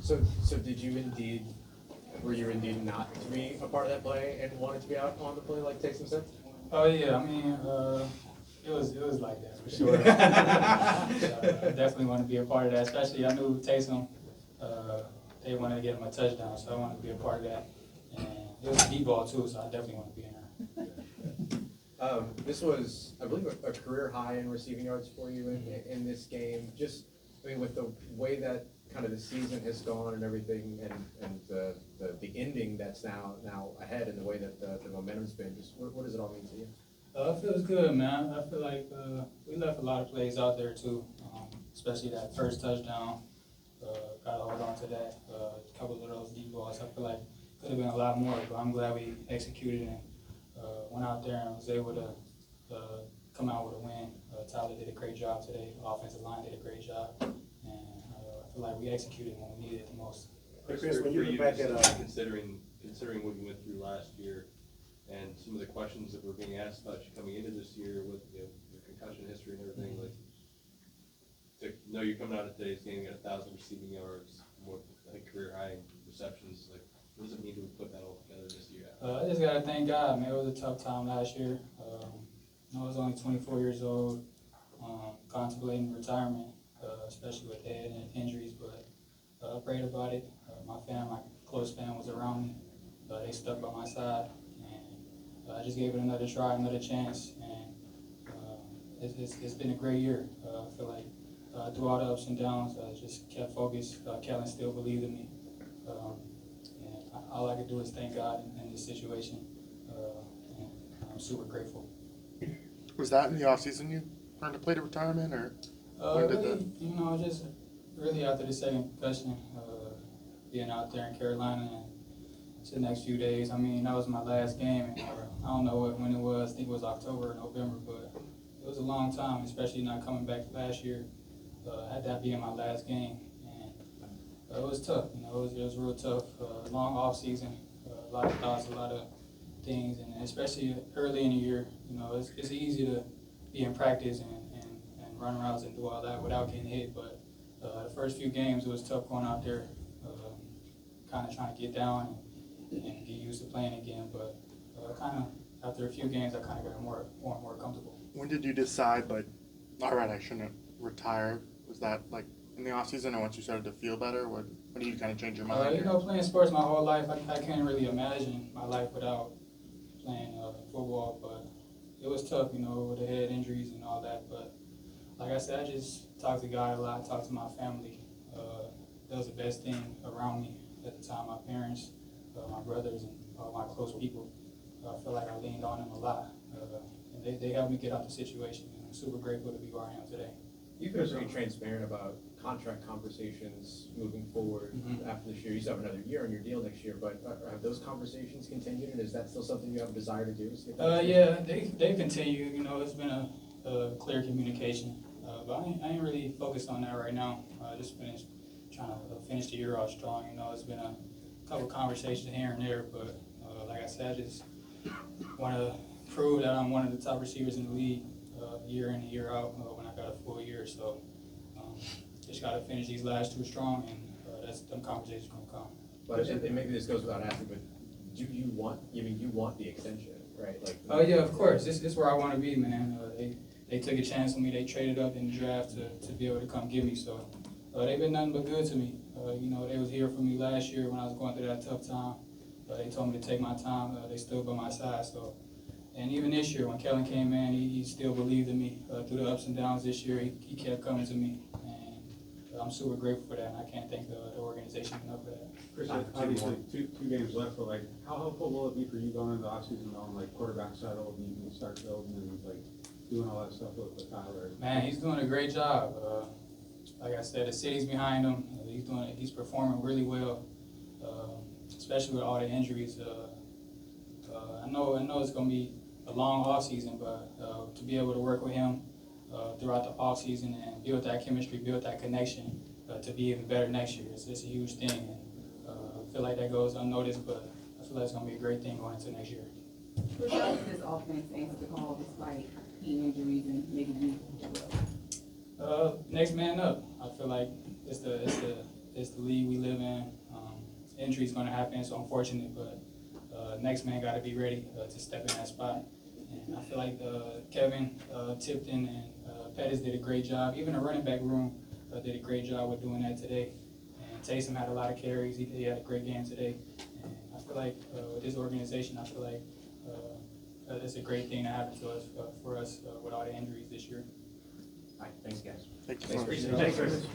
So were you indeed not to be a part of that play and wanted to be out on the play like Taysom said? Oh yeah, I mean, it was like that for sure. I definitely want to be a part of that, especially I knew Taysom, they wanted to get him a touchdown, so I wanted to be a part of that. And it was a deep ball too, so I definitely want to be in there. This was, I believe, a career high in receiving yards for you in this game. Just, I mean, with the way that kind of the season has gone and everything, and the ending that's now ahead, and the way that the momentum's been, just what does it all mean to you? It feels good, man. I feel like we left a lot of plays out there too, especially that first touchdown. Got to hold on to that. A couple of those deep balls, I feel like could have been a lot more, but I'm glad we executed and went out there and was able to come out with a win. Tyler did a great job today. The offensive line did a great job, and I feel like we executed when we needed it the most. Chris, when you look back at considering what you went through last year, and some of the questions that were being asked about you coming into this year with your concussion history and everything, like to know you're coming out of today's game, you got 1,000 receiving yards, more I think career high receptions. Like, what does it mean to put that all together this year? I just gotta thank God, man. It was a tough time last year. I was only 24 years old, contemplating retirement, especially with head and injuries. But I prayed about it. My close family was around me. They stuck by my side, and I just gave it another try, another chance, and it's been a great year. I feel like through all the ups and downs, I just kept focused. Kellen still believed in me. And all I could do is thank God in this situation. And I'm super grateful. Was that in the off season you contemplated retirement, or when did really, just really after the second concussion, being out there in Carolina and the next few days. I mean, that was my last game, and I don't know when it was. I think it was October or November, but it was a long time, especially not coming back last year. Had that being my last game, and it was tough. It was real tough. Long off season, a lot of thoughts, a lot of things, and especially early in the year. It's easy to be in practice and run routes and do all that without getting hit. But the first few games, it was tough going out there, kind of trying to get down and get used to playing again. But kind of after a few games, I kind of got more and more comfortable. when did you decide, like, all right, I shouldn't retire? Was that like in the off season, or once you started to feel better? When did you kind of change your mind? Playing sports my whole life, I can't really imagine my life without playing football. But it was tough, with the head injuries and all that. But like I said, I just talked to God a lot, talked to my family. That was the best thing around me at the time. My parents, my brothers, and all my close people. I feel like I leaned on them a lot. And they helped me get out the situation. And I'm super grateful to be where I am today. You've been pretty transparent about contract conversations moving forward after this year. You still have another year on your deal next year, but have those conversations continued, and is that still something you have a desire to do? Yeah, they continue. It's been a clear communication, but I ain't really focused on that right now. I just trying to finish the year off strong. It's been a couple conversations here and there, but like I said, I just want to prove that I'm one of the top receivers in the league year in and year out when I got a full year. So just got to finish these last two strong, and them conversations gonna come. But and maybe this goes without asking, but do you want? You want the extension, right? Like. Oh yeah, of course. This is where I want to be, man. They took a chance on me. They traded up in the draft to be able to come get me. So they've been nothing but good to me. They was here for me last year when I was going through that tough time. They told me to take my time. They stood by my side. So. And even this year, when Kellen came in, he still believed in me through the ups and downs this year. He kept coming to me, and I'm super grateful for that, and I can't thank the organization enough for that. Chris, obviously two games left, but like, how helpful will it be for you going into the offseason on like quarterback settled and you can start building and like doing all that stuff with Tyler? Man, he's doing a great job. Like I said, the city's behind him. He's performing really well, especially with all the injuries. I know it's gonna be a long off season, but to be able to work with him throughout the off season and build that chemistry, build that connection to be even better next year, it's a huge thing. And I feel like that goes unnoticed, but I feel like it's gonna be a great thing going into next year. How does this offense answer the call despite key injuries and maybe you? Next man up. I feel like it's it's the league we live in. Injury's gonna happen, so unfortunate, but next man gotta be ready to step in that spot. And I feel like Kevin, Tipton, and Pettis did a great job. Even the running back room did a great job with doing that today. And Taysom had a lot of carries. He had a great game today. And I feel like with this organization, I feel like it's a great thing to happen to us for us with all the injuries this year. All right, thanks, guys. Thank you so much. Thanks, Chris.